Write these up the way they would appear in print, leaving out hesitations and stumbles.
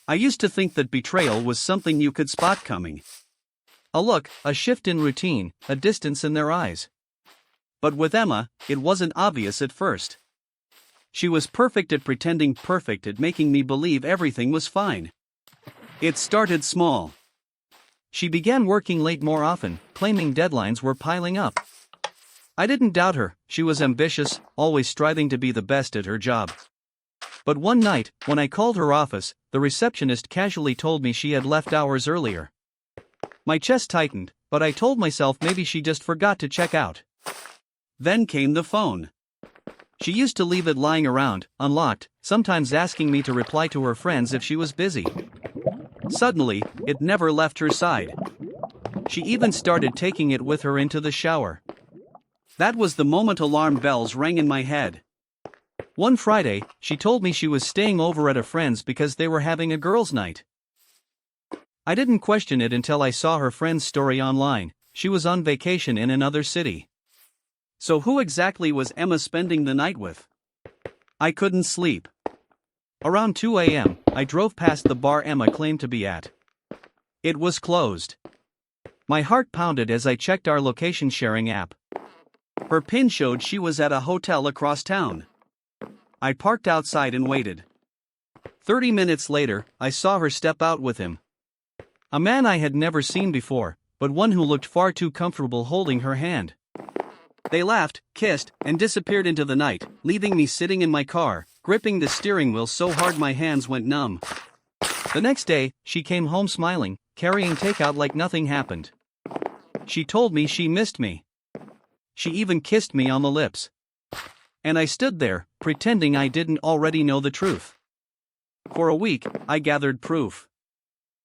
I used to think that betrayal was something you could spot coming. A look, a shift in routine, a distance in their eyes. But with Emma, it wasn't obvious at first. She was perfect at pretending, perfect at making me believe everything was fine. It started small. She began working late more often, claiming deadlines were piling up. I didn't doubt her. She was ambitious, always striving to be the best at her job. But one night, when I called her office, the receptionist casually told me she had left hours earlier. My chest tightened, but I told myself maybe she just forgot to check out. Then came the phone. She used to leave it lying around, unlocked, sometimes asking me to reply to her friends if she was busy. Suddenly, it never left her side. She even started taking it with her into the shower. That was the moment alarm bells rang in my head. One Friday, she told me she was staying over at a friend's because they were having a girls' night. I didn't question it until I saw her friend's story online. She was on vacation in another city. So who exactly was Emma spending the night with? I couldn't sleep. Around 2 a.m., I drove past the bar Emma claimed to be at. It was closed. My heart pounded as I checked our location sharing app. Her pin showed she was at a hotel across town. I parked outside and waited. 30 minutes later, I saw her step out with him. A man I had never seen before, but one who looked far too comfortable holding her hand. They laughed, kissed, and disappeared into the night, leaving me sitting in my car, gripping the steering wheel so hard my hands went numb. The next day, she came home smiling, carrying takeout like nothing happened. She told me she missed me. She even kissed me on the lips. And I stood there, pretending I didn't already know the truth. For a week, I gathered proof.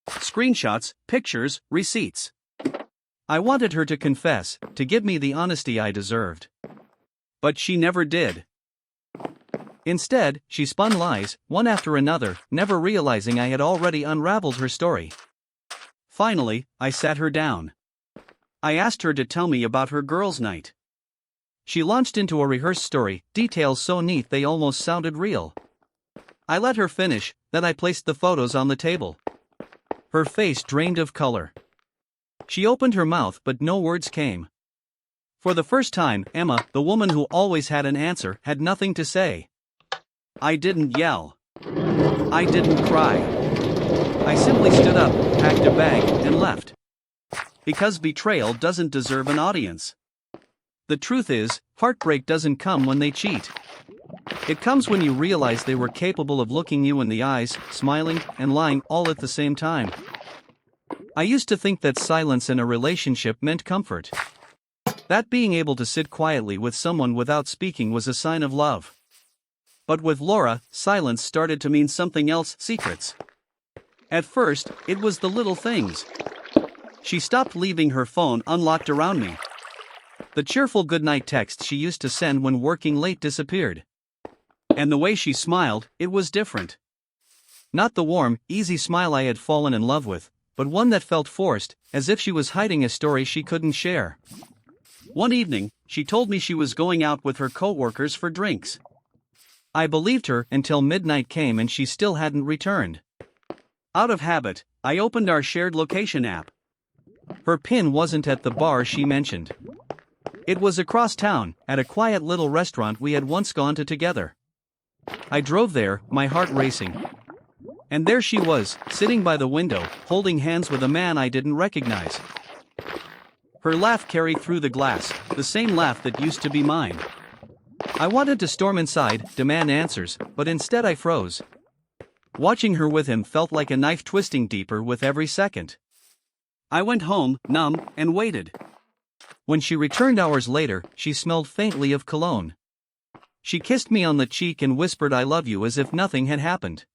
Screenshots, pictures, receipts. I wanted her to confess, to give me the honesty I deserved. But she never did. Instead, she spun lies, one after another, never realizing I had already unraveled her story. Finally, I sat her down. I asked her to tell me about her girls' night. She launched into a rehearsed story, details so neat they almost sounded real. I let her finish, then I placed the photos on the table. Her face drained of color. She opened her mouth but no words came. For the first time, Emma, the woman who always had an answer, had nothing to say. I didn't yell. I didn't cry. I simply stood up, packed a bag, and left. Because betrayal doesn't deserve an audience. The truth is, heartbreak doesn't come when they cheat. It comes when you realize they were capable of looking you in the eyes, smiling, and lying all at the same time. I used to think that silence in a relationship meant comfort. That being able to sit quietly with someone without speaking was a sign of love. But with Laura, silence started to mean something else, secrets. At first, it was the little things. She stopped leaving her phone unlocked around me. The cheerful goodnight text she used to send when working late disappeared. And the way she smiled, it was different. Not the warm, easy smile I had fallen in love with, but one that felt forced, as if she was hiding a story she couldn't share. One evening, she told me she was going out with her co-workers for drinks. I believed her until midnight came and she still hadn't returned. Out of habit, I opened our shared location app. Her pin wasn't at the bar she mentioned. It was across town, at a quiet little restaurant we had once gone to together. I drove there, my heart racing. And there she was, sitting by the window, holding hands with a man I didn't recognize. Her laugh carried through the glass, the same laugh that used to be mine. I wanted to storm inside, demand answers, but instead I froze. Watching her with him felt like a knife twisting deeper with every second. I went home, numb, and waited. When she returned hours later, she smelled faintly of cologne. She kissed me on the cheek and whispered "I love you" as if nothing had happened.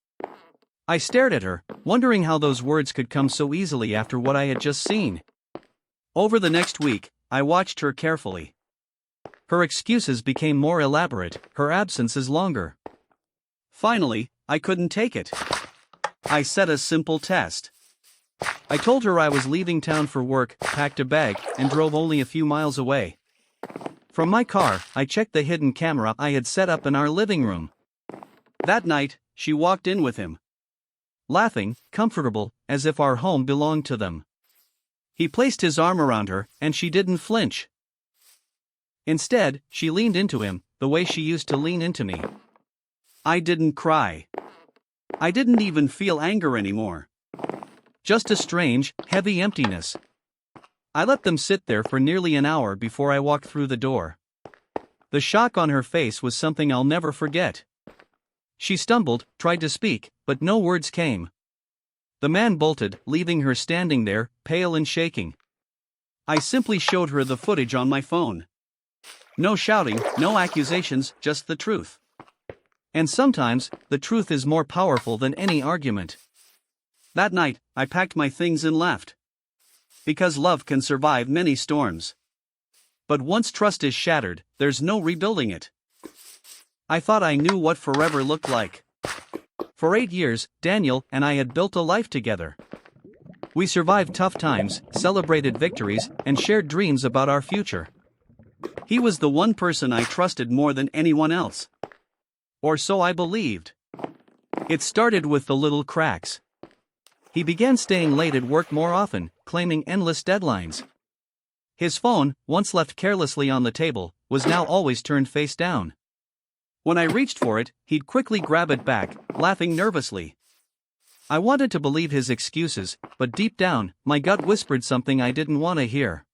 I stared at her, wondering how those words could come so easily after what I had just seen. Over the next week, I watched her carefully. Her excuses became more elaborate, her absences longer. Finally, I couldn't take it. I set a simple test. I told her I was leaving town for work, packed a bag, and drove only a few miles away. From my car, I checked the hidden camera I had set up in our living room. That night, she walked in with him. laughing, comfortable, as if our home belonged to them. He placed his arm around her, and she didn't flinch. Instead, she leaned into him, the way she used to lean into me. I didn't cry. I didn't even feel anger anymore. Just a strange, heavy emptiness. I let them sit there for nearly an hour before I walked through the door. The shock on her face was something I'll never forget. She stumbled, tried to speak, but no words came. The man bolted, leaving her standing there, pale and shaking. I simply showed her the footage on my phone. No shouting, no accusations, just the truth. And sometimes, the truth is more powerful than any argument. That night, I packed my things and left. Because love can survive many storms. But once trust is shattered, there's no rebuilding it. I thought I knew what forever looked like. For 8 years, Daniel and I had built a life together. We survived tough times, celebrated victories, and shared dreams about our future. He was the one person I trusted more than anyone else. Or so I believed. It started with the little cracks. He began staying late at work more often, claiming endless deadlines. His phone, once left carelessly on the table, was now always turned face down. When I reached for it, he'd quickly grab it back, laughing nervously. I wanted to believe his excuses, but deep down, my gut whispered something I didn't want to hear.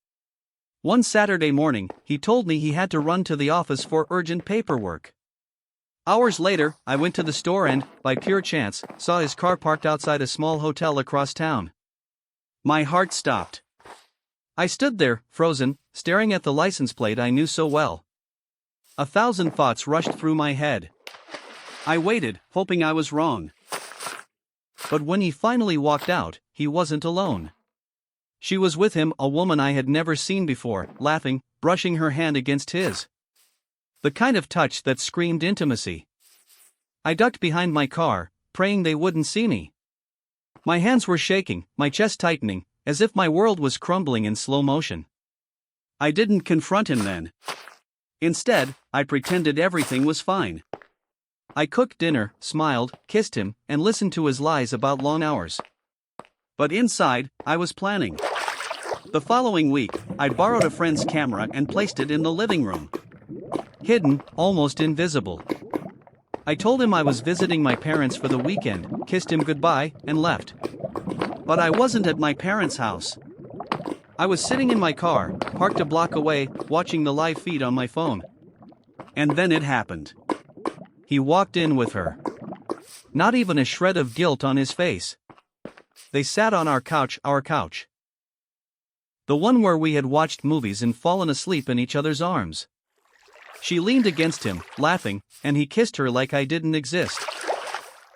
One Saturday morning, he told me he had to run to the office for urgent paperwork. Hours later, I went to the store and, by pure chance, saw his car parked outside a small hotel across town. My heart stopped. I stood there, frozen, staring at the license plate I knew so well. 1,000 thoughts rushed through my head. I waited, hoping I was wrong. But when he finally walked out, he wasn't alone. She was with him, a woman I had never seen before, laughing, brushing her hand against his. The kind of touch that screamed intimacy. I ducked behind my car, praying they wouldn't see me. My hands were shaking, my chest tightening, as if my world was crumbling in slow motion. I didn't confront him then. Instead, I pretended everything was fine. I cooked dinner, smiled, kissed him, and listened to his lies about long hours. But inside, I was planning. The following week, I borrowed a friend's camera and placed it in the living room. Hidden, almost invisible. I told him I was visiting my parents for the weekend, kissed him goodbye, and left. But I wasn't at my parents' house. I was sitting in my car, parked a block away, watching the live feed on my phone. And then it happened. He walked in with her. Not even a shred of guilt on his face. They sat on our couch. The one where we had watched movies and fallen asleep in each other's arms. She leaned against him, laughing, and he kissed her like I didn't exist.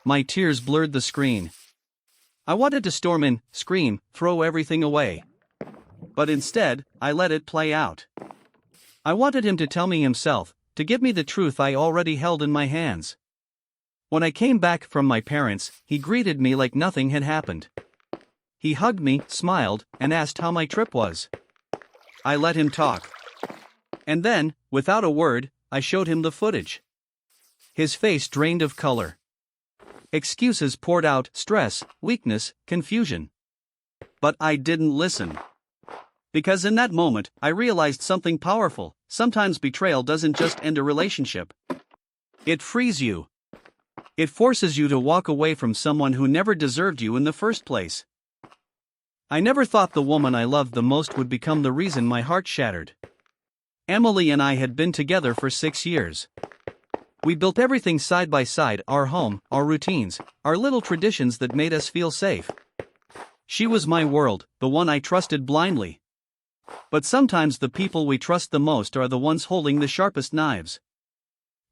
My tears blurred the screen. I wanted to storm in, scream, throw everything away. But instead, I let it play out. I wanted him to tell me himself, to give me the truth I already held in my hands. When I came back from my parents, he greeted me like nothing had happened. He hugged me, smiled, and asked how my trip was. I let him talk. And then, without a word, I showed him the footage. His face drained of color. Excuses poured out, stress, weakness, confusion. But I didn't listen. Because in that moment, I realized something powerful. Sometimes betrayal doesn't just end a relationship. It frees you. It forces you to walk away from someone who never deserved you in the first place. I never thought the woman I loved the most would become the reason my heart shattered. Emily and I had been together for 6 years. We built everything side by side, our home, our routines, our little traditions that made us feel safe. She was my world, the one I trusted blindly. But sometimes the people we trust the most are the ones holding the sharpest knives.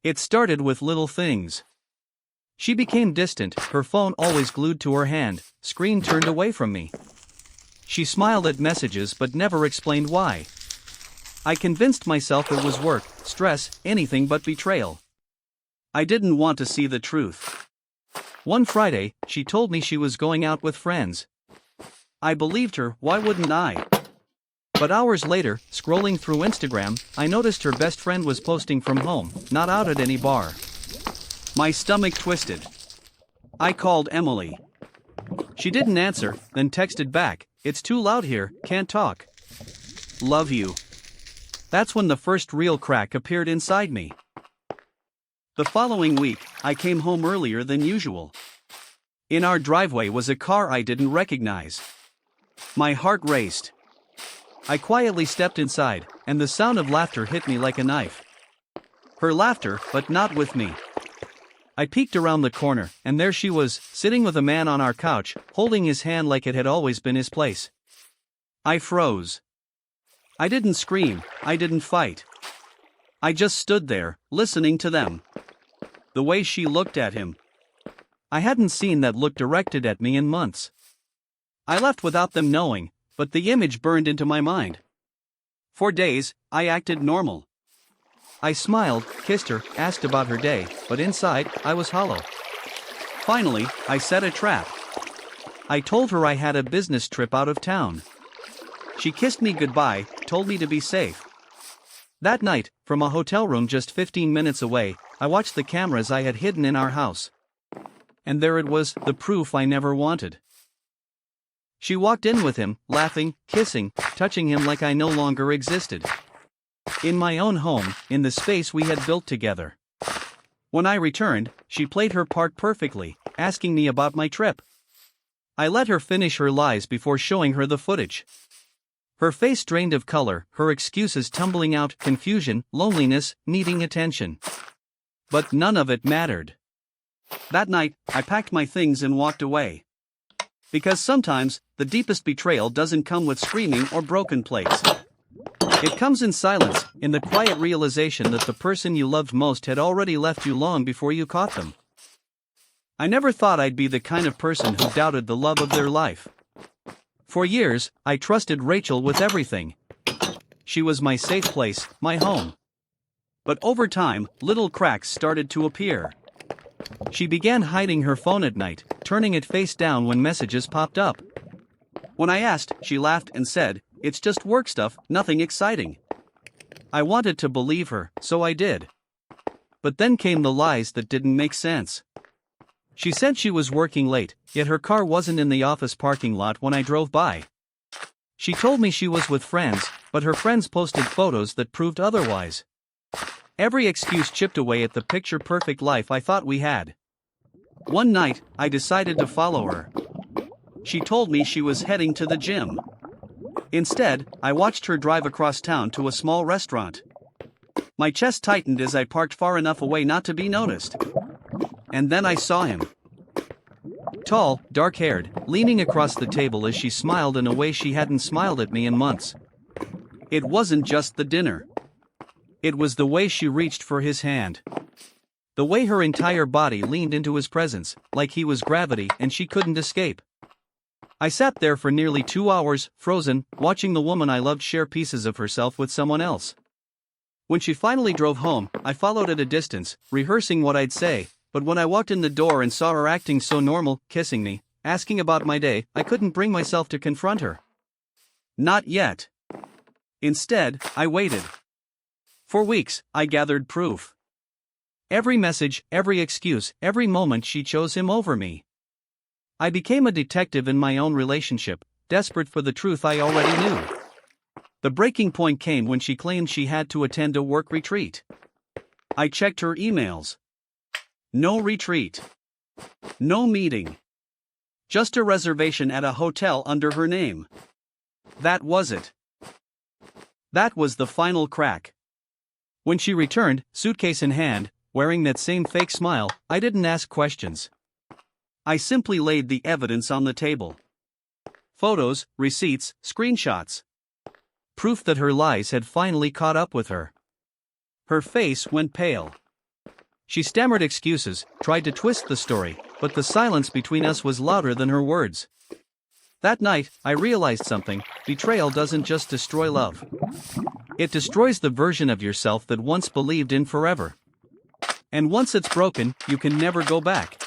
It started with little things. She became distant, her phone always glued to her hand, screen turned away from me. She smiled at messages but never explained why. I convinced myself it was work, stress, anything but betrayal. I didn't want to see the truth. One Friday, she told me she was going out with friends. I believed her, why wouldn't I? But hours later, scrolling through Instagram, I noticed her best friend was posting from home, not out at any bar. My stomach twisted. I called Emily. She didn't answer, then texted back, "It's too loud here, can't talk. Love you." That's when the first real crack appeared inside me. The following week, I came home earlier than usual. In our driveway was a car I didn't recognize. My heart raced. I quietly stepped inside, and the sound of laughter hit me like a knife. Her laughter, but not with me. I peeked around the corner, and there she was, sitting with a man on our couch, holding his hand like it had always been his place. I froze. I didn't scream, I didn't fight. I just stood there, listening to them. The way she looked at him. I hadn't seen that look directed at me in months. I left without them knowing, but the image burned into my mind. For days, I acted normal. I smiled, kissed her, asked about her day, but inside, I was hollow. Finally, I set a trap. I told her I had a business trip out of town. She kissed me goodbye, told me to be safe. That night, from a hotel room just 15 minutes away, I watched the cameras I had hidden in our house. And there it was, the proof I never wanted. She walked in with him, laughing, kissing, touching him like I no longer existed. In my own home, in the space we had built together. When I returned, she played her part perfectly, asking me about my trip. I let her finish her lies before showing her the footage. Her face drained of color, her excuses tumbling out, confusion, loneliness, needing attention. But none of it mattered. That night, I packed my things and walked away. Because sometimes, the deepest betrayal doesn't come with screaming or broken plates. It comes in silence, in the quiet realization that the person you loved most had already left you long before you caught them. I never thought I'd be the kind of person who doubted the love of their life. For years, I trusted Rachel with everything. She was my safe place, my home. But over time, little cracks started to appear. She began hiding her phone at night, turning it face down when messages popped up. When I asked, she laughed and said, "It's just work stuff, nothing exciting." I wanted to believe her, so I did. But then came the lies that didn't make sense. She said she was working late, yet her car wasn't in the office parking lot when I drove by. She told me she was with friends, but her friends posted photos that proved otherwise. Every excuse chipped away at the picture-perfect life I thought we had. One night, I decided to follow her. She told me she was heading to the gym. Instead, I watched her drive across town to a small restaurant. My chest tightened as I parked far enough away not to be noticed. And then I saw him. Tall, dark-haired, leaning across the table as she smiled in a way she hadn't smiled at me in months. It wasn't just the dinner. It was the way she reached for his hand. The way her entire body leaned into his presence, like he was gravity and she couldn't escape. I sat there for nearly 2 hours, frozen, watching the woman I loved share pieces of herself with someone else. When she finally drove home, I followed at a distance, rehearsing what I'd say, but when I walked in the door and saw her acting so normal, kissing me, asking about my day, I couldn't bring myself to confront her. Not yet. Instead, I waited. For weeks, I gathered proof. Every message, every excuse, every moment she chose him over me. I became a detective in my own relationship, desperate for the truth I already knew. The breaking point came when she claimed she had to attend a work retreat. I checked her emails. No retreat. No meeting. Just a reservation at a hotel under her name. That was it. That was the final crack. When she returned, suitcase in hand, wearing that same fake smile, I didn't ask questions. I simply laid the evidence on the table. Photos, receipts, screenshots. Proof that her lies had finally caught up with her. Her face went pale. She stammered excuses, tried to twist the story, but the silence between us was louder than her words. That night, I realized something: betrayal doesn't just destroy love. It destroys the version of yourself that once believed in forever. And once it's broken, you can never go back.